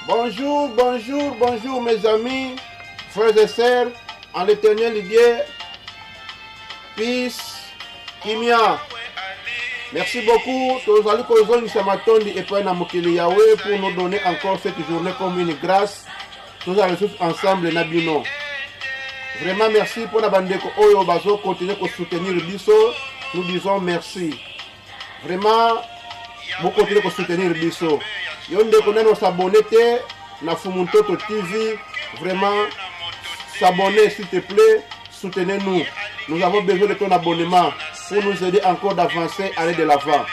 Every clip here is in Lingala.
Bonjour, bonjour, bonjour mes amis, frères et sœurs, en l'éternel Dieu, peace, kimia. Merci beaucoup. Tous allez causer ce matin et puis Namokili Yahweh pour nous donner encore cette journée comme une grâce. Tous allons tous ensemble Nabino. Vraiment merci pour la bande Oyo Bazo continuer à soutenir Bisso. Nous disons merci. Vraiment, vous continuez à soutenir Bisso. Yonde qu'on s'abonner na Fumuntoto TV. Vraiment, s'abonner s'il te plaît. Soutenez-nous. Nous avons besoin de ton abonnement pour nous aider encore d'avancer, aller de l'avant.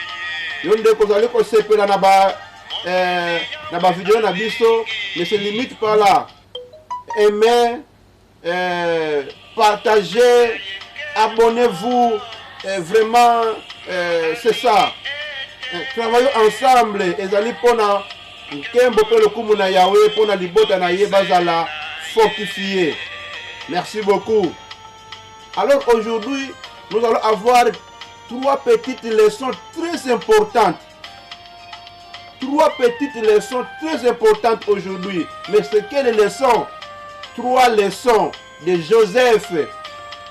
Yonde qu'on allait qu'on s'épelle na ba vidéo na Bisso ne se limite pas là. Aimez, partagez, abonnez-vous. Vraiment, c'est ça. Travaillons ensemble. Ezali pona kembo pe le kumu na Yahweh pona libota na ye bazala fortifié. Merci beaucoup. Alors aujourd'hui, nous allons avoir trois petites leçons très importantes. Trois petites leçons très importantes aujourd'hui. Mais c'est quelles leçons? Trois leçons de Joseph,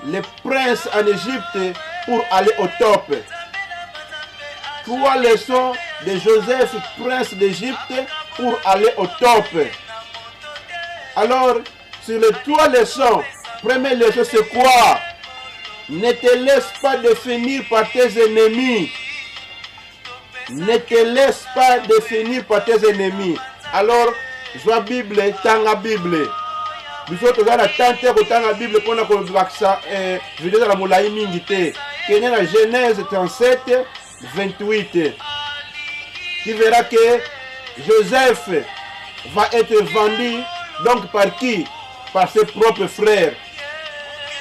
le prince en Égypte, pour aller au top. Trois leçons de Joseph, prince d'Égypte, pour aller au top. Alors, sur les trois leçons, première leçon c'est quoi? Ne te laisse pas définir par tes ennemis. Ne te laisse pas définir par tes ennemis. Alors, joie Bible, tanga Bible. Biso toza na tante kotanga Bible pona ko baksa vidéo la molai mingi te. Kenya na Genèse 37 28. Tu verras que Joseph va être vendu donc par qui? Par ses propres frères.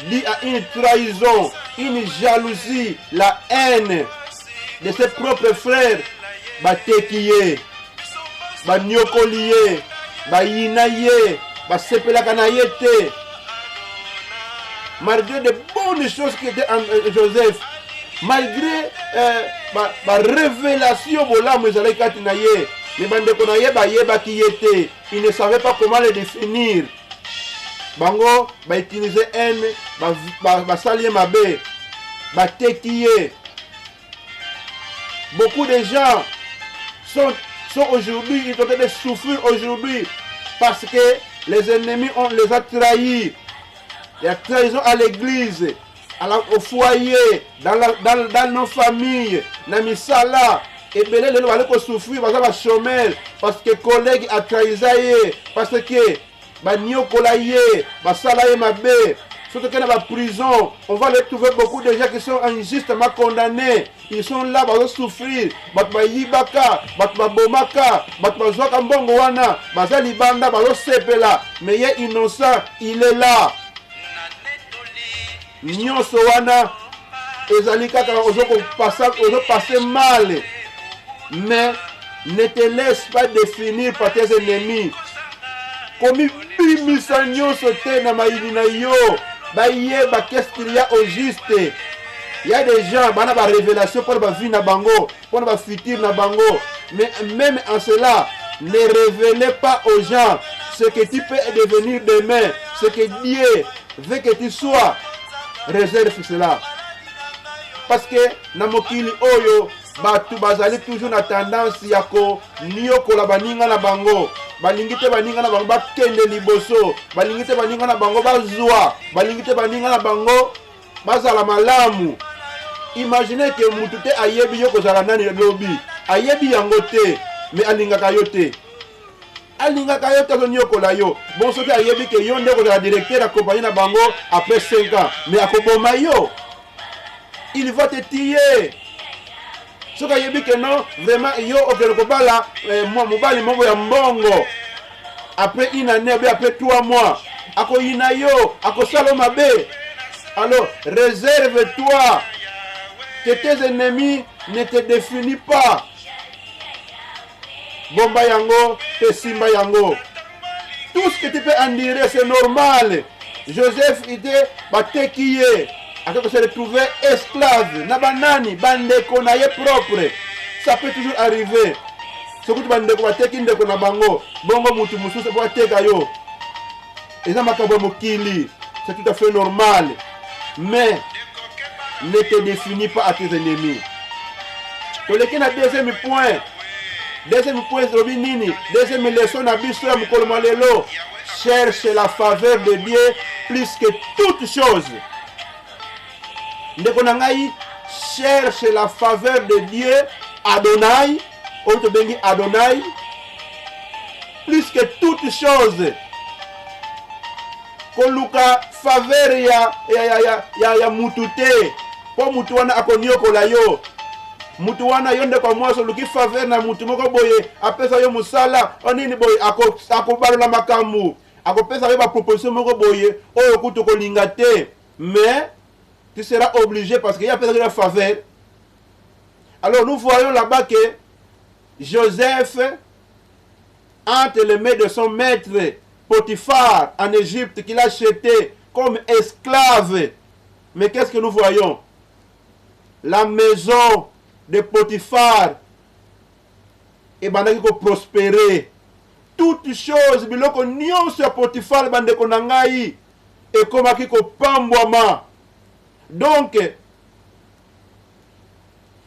Dit à une trahison, une jalousie, la haine de ses propres frères. Ba tekiye, ba nyokoliye, ba yinaye, ba sepelaka na ye te. Malgré de bonnes choses qui étaient en Joseph, malgré ba révélation bolamu ezalaki kati na ye, mais bandeko na ye bayebaki ye te. Il ne savait pas comment le définir. Bango ba utiliser haine, ba sali ye mabe, ba teki ye. Beaucoup de gens sont aujourd'hui, ils sont en train de souffrir aujourd'hui parce que les ennemis les a trahis. Il y a trahison à l'église, au foyer, dans nos familles, dans misala. Et bien les gens vont souffrir parce que chômeur, parce que collègue a trahi, parce que baniokola basala mabe. Surtout qu'il y a la prison, on va les trouver beaucoup de gens qui sont injustement condamnés. Ils sont là, ils vont souffrir. Batma yibaka, batma bomaka, batma zoka mbongo wana, bazali banda, bazo sepela. Mais il est innocent, il est là. Nyonso wana, ezali kaka ozo passer mal. Mais ne te laisse pas définir par tes ennemis. Comme bimisa nyonso te na maïni na yo. Qu'est-ce qu'il y a au juste? Il y a des gens qui ont des révélations pour la vie na bango, pour la futur na bango. Mais même en cela, ne révélez pas aux gens ce que tu peux devenir demain, ce que Dieu veut que tu sois. Réserve cela. Parce que na mokili oyo, batu bazali toujours na tendance ya ko nyoko la baninga na bango. Balingite baninga na bango bakende liboso, balingite baninga na bango bazwa, balingite baninga na bango bazala malamu. Imaginez que mutu te ayebi yo kozala nani lobi, ayebi yango te, mais alingaka yo te. Alingaka yo te zonyokola yo. Bon soki ayebi que yo nde kozala directeur accompagné na bango après 5 ans, mais akoboma yo. Il va te tuer. Ce qu'il y a que non, vraiment, yo okelo kobala mobali moko ya mbongo. Après une année, après 3 mois, ako ina yo, ako salo mabe. Alors, réserve-toi que tes ennemis ne te définissent pas. Bomba yango, te simba yango. Tout ce que tu peux en dire, c'est normal. Joseph était batekiye. Après se retrouver esclave, nabanani, bandeko na ye propre. Ça peut toujours arriver. soki bandeko bateki ndeko na bango bongo mutu mosusu po ateka yo eza makambo ya mokili, c'est tout à fait normal, mais ne te définis pas à tes ennemis. Toleki na deuxième point zobi nini, deuxième leçon na biso ya mokolo malelo, cherche la faveur de Dieu plus que toute chose. Ndeko na ngai, cherche la faveur de Dieu, Adonai, oyo tobengi Adonai, plus que toute chose. Koluka faveur ya mutu te, po mutu wana akoniokola yo. Mutu wana yo ndeko mwasi oluki faveur na mutu moko boye apesa yo musala onini boye akobalola makambo akopesa yo baproposition moko boye oyo kutu kolinga te, mais tu seras obligé parce qu'il y a peut-être la faveur. Alors nous voyons là-bas que Joseph, entre les mains de son maître Potiphar en Égypte, qu'il a acheté comme esclave. Mais qu'est-ce que nous voyons? La maison de Potiphar et bandaki ko prospérer. Toutes choses biloko nyonso ya Potiphar bandeko na ngai et komaki ko pambwama. Donc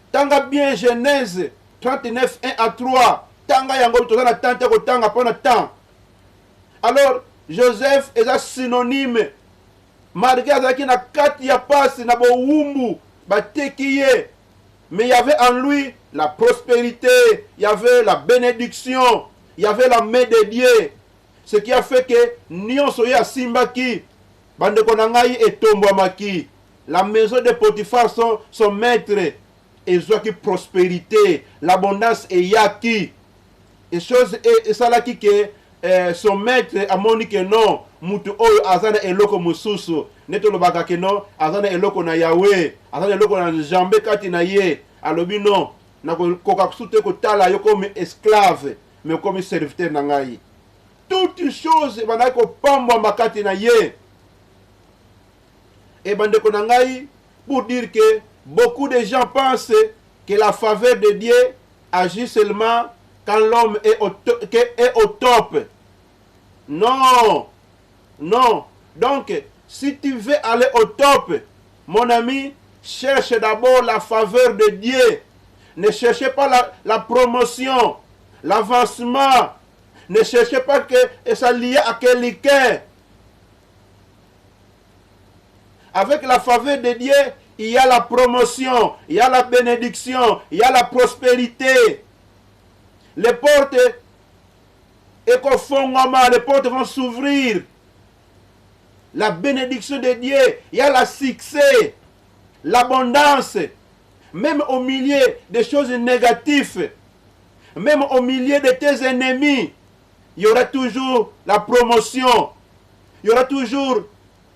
tanga bien Genèse 39 1 à 3, tanga yango toza na tante ko tanga pona temps. Alors Joseph est un synonyme malgré azaki na kati ya pasi na bowumbu batekiye, mais il y avait en lui la prospérité, il y avait la bénédiction, il y avait la main de Dieu, ce qui a fait que nyonso ya simbaki bandeko na ngai etombwamaki. La maison de Potiphar son maître et qui prospérité, l'abondance et yaki. Et chose et ça là qui que son maître a moni que non, mutu oyo azana eloko mususu, neto lobaka que non, azana eloko na Yahweh, azana eloko na jambe kati na ye, alobi non, na koka kusute ko tala yo comme esclave, mais comme serviteur na ngai. Toutes choses banako ko pamba makati na ye. Et bandeko na ngai, pour dire que beaucoup de gens pensent que la faveur de Dieu agit seulement quand l'homme est au top. Non, non. Donc, si tu veux aller au top, mon ami, cherche d'abord la faveur de Dieu. Ne cherchez pas la promotion, l'avancement. Ne cherchez pas que ça lié à quelqu'un. Avec la faveur de Dieu, il y a la promotion, il y a la bénédiction, il y a la prospérité. Les portes, les portes vont s'ouvrir. La bénédiction de Dieu, il y a le succès, l'abondance. Même au milieu des choses négatives, même au milieu de tes ennemis, il y aura toujours la promotion. Il y aura toujours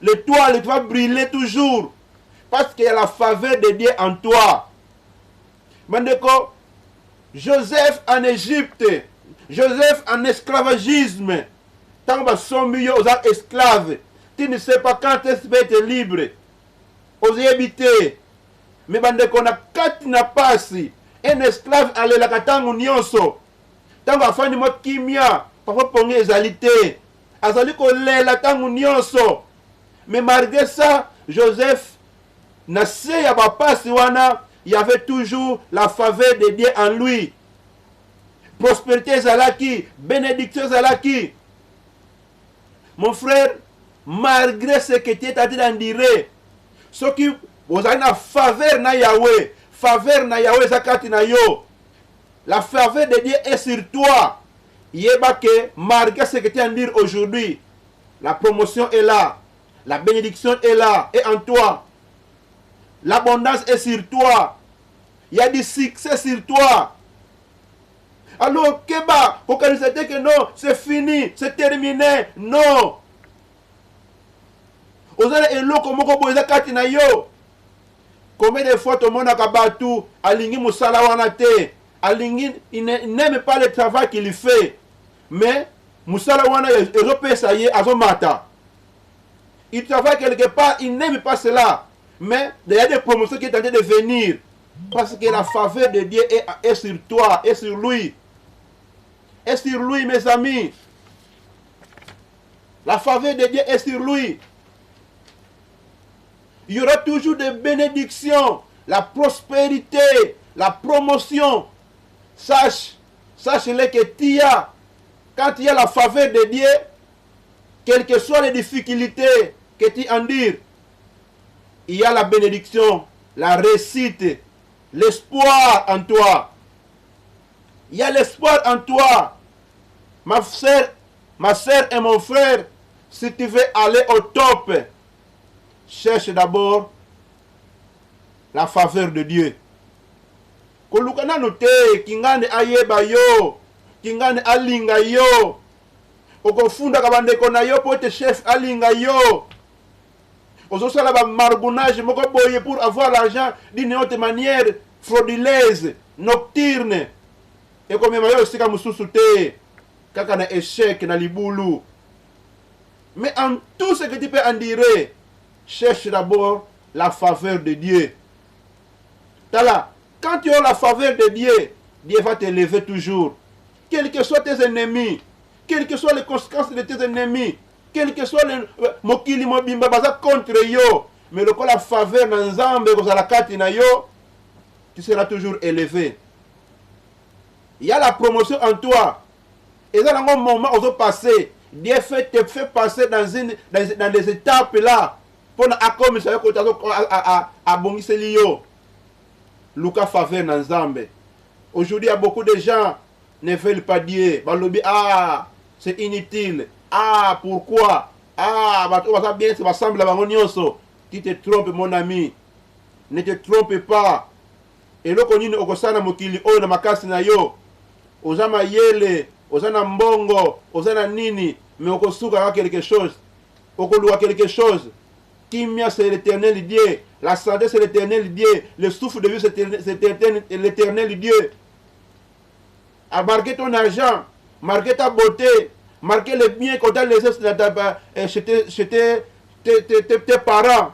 l'étoile, tu vas briller toujours. Parce qu'il y a la faveur de Dieu en toi. Mandeko, Joseph en Égypte, Joseph en esclavagisme. Tant que son milieu aux esclaves, tu ne sais pas quand est-ce que tu être libre. Aux habiter. Mais bandeko na kati na pasi, un esclave allait la katangu nyonso. Tant que fani mo kimia, parfois pongi ezalité. Azali ko lela tangu nyonso. Mais malgré ça, Joseph, il y avait toujours la faveur de Dieu en lui. Prospérité zalaki, bénédiction zalaki. Mon frère, malgré ce que tu es en train de dire, ce qui vous avez la faveur na Yahweh zakati na yo. La faveur de Dieu est sur toi. Yebake, malgré ce que tu es en train de dire aujourd'hui, la promotion est là. La bénédiction est là, et en toi. L'abondance est sur toi. Il y a du succès sur toi. Alors, Keba, pour que non, c'est fini, c'est terminé. Non. Combien de fois tout le monde a battu, Alingi Moussala Wanate, Alingi, il n'aime pas le travail qu'il fait. Mais, Moussala Wana, il repère ça y est, à son matin. Il travaille quelque part, il n'aime pas cela. Mais il y a des promotions qui sont en train de venir. Parce que la faveur de Dieu est sur toi, est sur lui. est sur lui, mes amis. La faveur de Dieu est sur lui. Il y aura toujours des bénédictions, la prospérité, la promotion. Sache-le que quand il y a la faveur de Dieu, quelles que soient les difficultés que tu endures, il y a la bénédiction, la réussite, l'espoir en toi. Il y a l'espoir en toi. Ma soeur et mon frère, si tu veux aller au top, cherche d'abord la faveur de Dieu. Kolukana note kingane ayeba yo, kingane alinga yo. Okofunda kabandeko na yo pote chef alinga yo. Ososala ba margounage moko boye pour avoir l'argent d'une autre manière frauduleuse, nocturne. Et comme yo sika mususu te, kaka na échec na libulu. Mais en tout ce que tu peux en dire, cherche d'abord la faveur de Dieu. Tala, quand tu as la faveur de Dieu, Dieu va t'élever toujours. Quels que soient tes ennemis, quelles que soient les conséquences de tes ennemis, quels que soient les mokili mobimba baza contre yo, mais le la faveur dans Nzambe kozala kati na yo, tu seras toujours élevé. Il y a la promotion en toi. Et dans un moment où tu passes, Dieu te fait passer dans des étapes là pour accomplir à bongiseli yo. Luka faveur dans Nzambe. Aujourd'hui, il y a beaucoup de gens ne veulent pas Dieu. Balobi, c'est inutile. Pourquoi? Bien, ça va sembler à mon. Tu te trompes, mon ami. Ne te trompe pas. Et là, on dit okosana mokili oyo na makasi na yo. Ozama yele, ozana mbongo, ozana nini, mais okosuka quelque chose. Okoluwa quelque chose. Kimia, c'est l'éternel Dieu. La santé, c'est l'éternel Dieu. Le souffle de vie, c'est l'éternel Dieu. À marquer ton argent, marquer ta beauté, marquer les biens qu'on t'a laissés chez tes parents,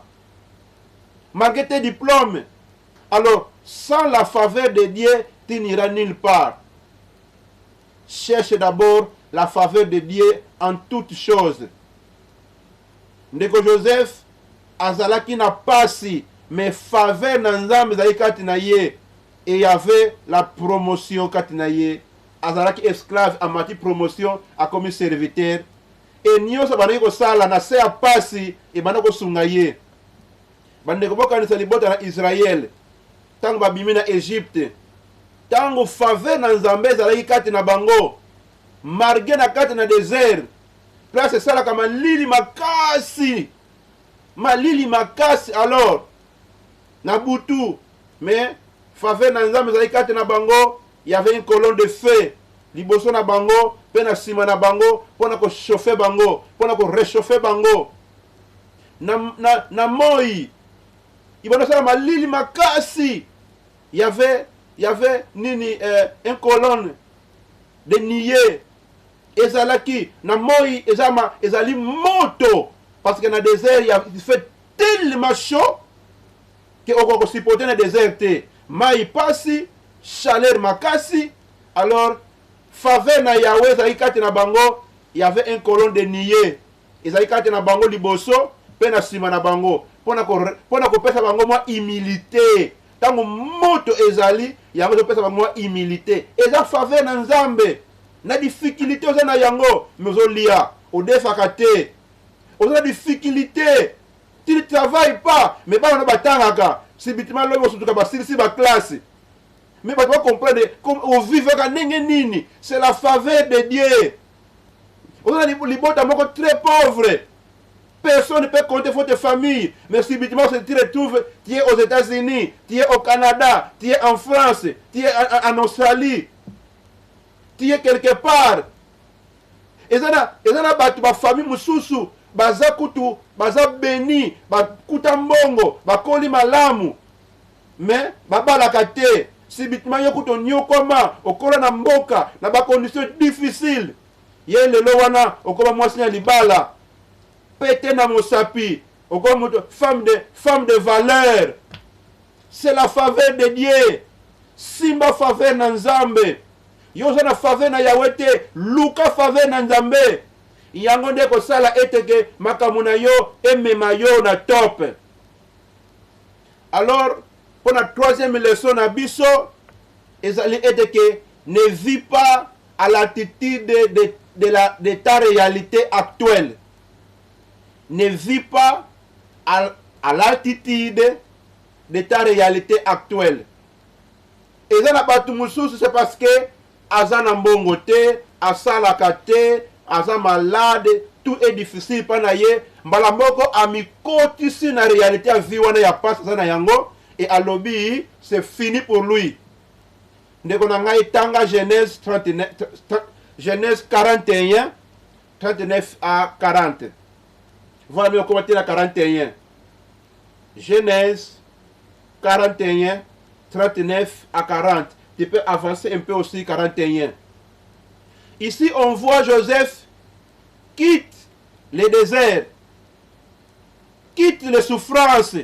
marquer tes diplômes. Alors, sans la faveur de Dieu, tu n'iras nulle part. Cherche d'abord la faveur de Dieu en toutes choses. Ndeko Joseph, azalaki na pasi, mais faveur na Nzambe ezali kati na ye, et il y avait la promotion kati na ye. Azalaki esclave, amati promotion, a commis serviteur. Et nyonso bandaki kosala na se ya pasi, et bandaki kosunga ye. Bandeko bokanisa libota na Israël, tango babimi na Égypte, tango faveur na Nzambe ezalaki kati na bango, marge na kati na désert, place esalaka malili makasi. Malili makasi alors na butu, mais faveur na Nzambe ezalaki kati na bango, il y avait une colonne de feu liboso na bango pe na sima na bango pona ko chauffer bango, pona ko réchauffer bango. Na moi ibona sala malili makasi, il y avait nini une colonne de nier ezalaki na moi ezali moto. Parce que dans le désert, il fait tellement chaud que on peut supporter dans le désert. Maï passi, chaleur makasi. Alors, faveur na Yahweh, zaikati na bango, il y avait un colonne de nier. Et zaikati na bango liboso, pena sima na bango. Pona ko pesa bango moi humilité. Tango moto ezali, yango pesa bango moi humilité. Et za faveur na Nzambe. Na difficulté oza na yango, mezo lia, o defakate. On a des difficultés. Tu ne travailles pas. Mais pas on a batanga. Si bitima l'homme surtout que si ba classe. Mais pas comprendre comme on vit nini. C'est la faveur de Dieu. On a des libota moko très pauvres. Personne ne peut compter votre famille. Mais si bitima tu te retrouves, tu es aux États-Unis, tu es au Canada, tu es en France, tu es en Australie, tu es quelque part. Et ça na ba famille mususu. Baza kutu, baza beni, bakuta mbongo, bakoli malamu. Mais babalaka te, si bitima yo kuto nyokoma, okola na mboka, na ba condition difficile. Ye lelo wana okoma mwasi na libala. Pete na mosapi, okoma femme de valeur. C'est la faveur de Dieu. Simba faveur na Nzambe. yo za na faveur na Yahweh te, luka faveur na Nzambe. Yango nde kosala ete ke makambo na yo emema yo na top. Alors, pour la troisième leçon na biso, ezali ete ke ne vis pas à l'attitude de ta réalité actuelle. Ne vis pas à l'attitude de ta réalité actuelle. Et ça, c'est parce que Azana mbongo te, asalaka te, Aza malade, tout est difficile panaye. Mbalamboko amikoti si na réalité à vie wana ya passe na yango et à lobby c'est fini pour lui. Ndeko na ngai tanga Genèse 39, Genèse 41 39 à 40. Voilà mieux commenter la 41. Genèse 41 39 à 40. Tu peux avancer un peu aussi 41. Ici, on voit Joseph quitte le désert, quitte les souffrances,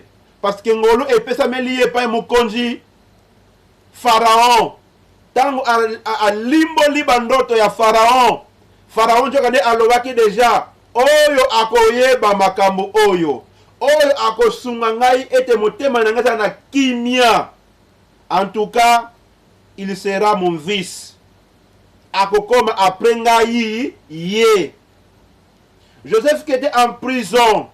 parce que Ngolo est pesame lié par Mukonji, Pharaon. Tango a limbo libandoto ya Pharaon. Pharaon jokane alobaki déjà, oyo akoye ba makambo oyo. Oyo akosunga ngai ete motema na ngai na kimia. En tout cas, il sera mon fils. Akokoma après ngai ye. Joseph qui était en prison,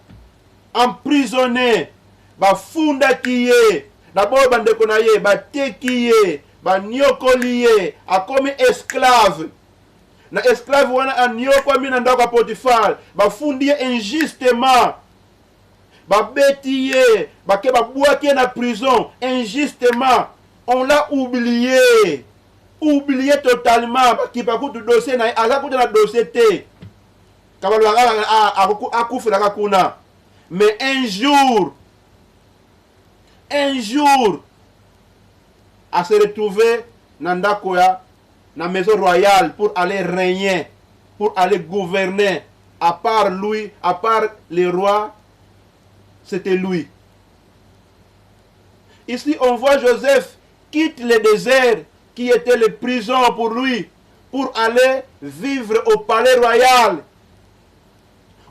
emprisonné, ba funda kiye, d'abord bandeko na ye, ba tekiye, ba nyokoliye, akomi esclave. Na esclave wana anyoko mina ndako Potifar, ba fundiye injustement. Ba betiye, ba ke ba bouaké na prison injustement. On l'a oublié. Oublié totalement qui pa kutu dossier na aza kutu na dossier te. Mais un jour, à se retrouver dans la maison royale pour aller régner, pour aller gouverner. À part lui, à part les rois, c'était lui. Ici, on voit Joseph quitte le désert qui était la prison pour lui, pour aller vivre au palais royal,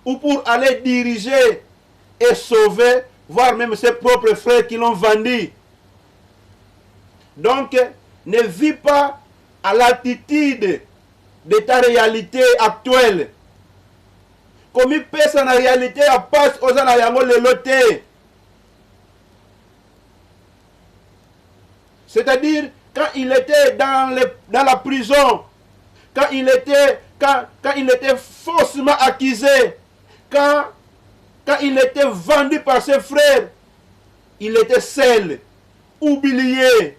ou pour aller diriger et sauver, voire même ses propres frères qui l'ont vendu. Donc, ne vis pas à l'attitude de ta réalité actuelle. Comme il peut sa réalité à passe aux anayango le loté. C'est-à-dire, quand il était dans la prison, quand il était faussement accusé, quand il était vendu par ses frères, il était seul, oublié.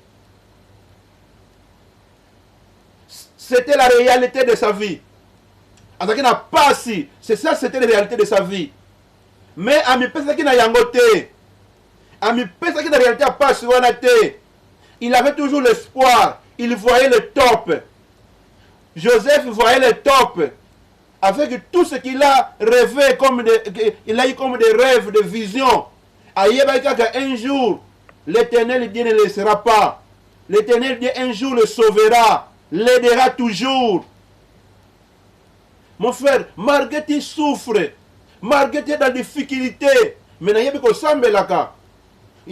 C'était la réalité de sa vie. En tant qu'il n'a pas si, c'est ça, c'était la réalité de sa vie. Mais à mi pesa qui n'a yangote, à mi pesa qui n'a réalité à pas sur il avait toujours l'espoir, il voyait le top. Joseph voyait le top. Avec tout ce qu'il a rêvé, il a eu comme des rêves, des visions. Un jour, l'Éternel Dieu ne le laissera pas. L'Éternel Dieu un jour le sauvera, l'aidera toujours. Mon frère, malgré tu souffres, malgré tu es dans la difficulté, mais il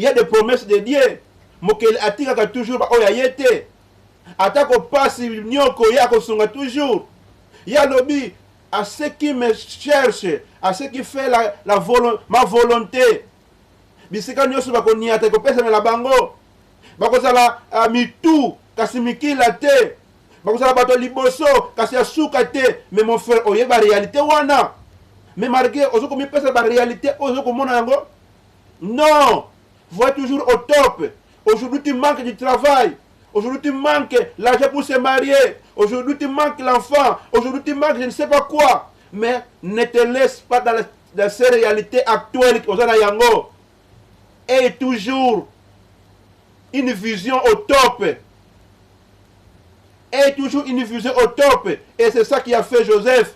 y a des promesses de Dieu. Mokel atika toujours oyayete. Atako passe nyoko yako sunga toujours. Ya lobby à ceux qui me cherchent, à ceux qui font ma volonté. Bisika nyoso bakoniata ko pesa me la bango. Bakozala mitu kasi mikila te. Bakozala bato liboso kasi asuka te. Mais mon frère, oye ba réalité wana. Mais malgré ozoko mi pesa ba réalité ozoko mona yango. Non, vois toujours au top. Aujourd'hui, tu manques du travail. Aujourd'hui, tu manques l'argent pour se marier. Aujourd'hui, tu manques l'enfant. Aujourd'hui, tu manques je ne sais pas quoi. Mais ne te laisse pas dans ces réalités actuelles aux Yango. Et toujours une vision au top. Et toujours une vision au top. Et c'est ça qui a fait Joseph.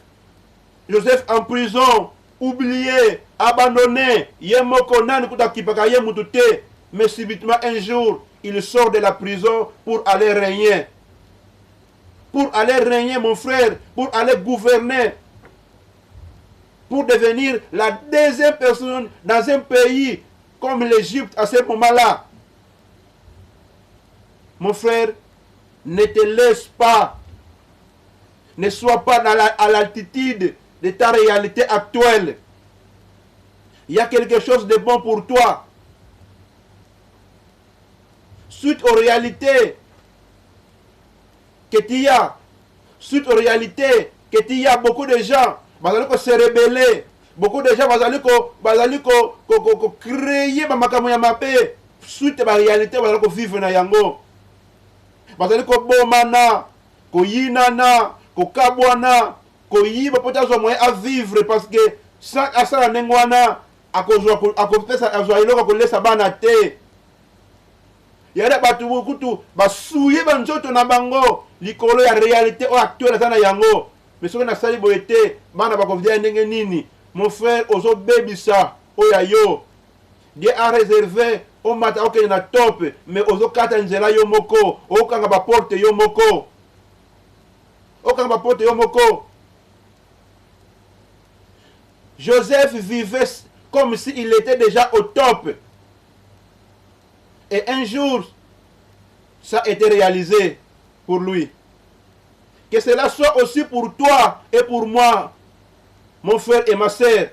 Joseph en prison, oublié, abandonné. Yemokonan kutakipaka yemutute. Mais subitement un jour, il sort de la prison pour aller régner. pour aller régner, mon frère, pour aller gouverner, pour devenir la deuxième personne dans un pays comme l'Égypte à ce moment-là. Mon frère, ne te laisse pas, ne sois pas à l'altitude de ta réalité actuelle. Il y a quelque chose de bon pour toi. Suite aux réalités que tu as, suite aux réalités que tu as, beaucoup de gens vont se rebeller. Beaucoup de gens vont créer makambo ya mabe suite à réalité vont vivre na yango. Vont bomana, ko yinana, ko kabwana, ko yiba peut-être moyen à vivre parce que sans asala nengwana akopesa azwailoko kolesa bana te. Yada batu kutu basuye banzoto na bango likolo ya réalité o actuelle sana yango. Mais soki na sali boye te bana bakovia ndenge nini? Mon frère ozo bebisa oya yo. Dieu a réservé o mata okende na top mais ozo kata nzela yo moko, okanga ba porte yo moko. Okanga ba porte yo moko. Joseph vivait comme s'il était déjà au top. Et un jour, ça a été réalisé pour lui. Que cela soit aussi pour toi et pour moi, mon frère et ma sœur.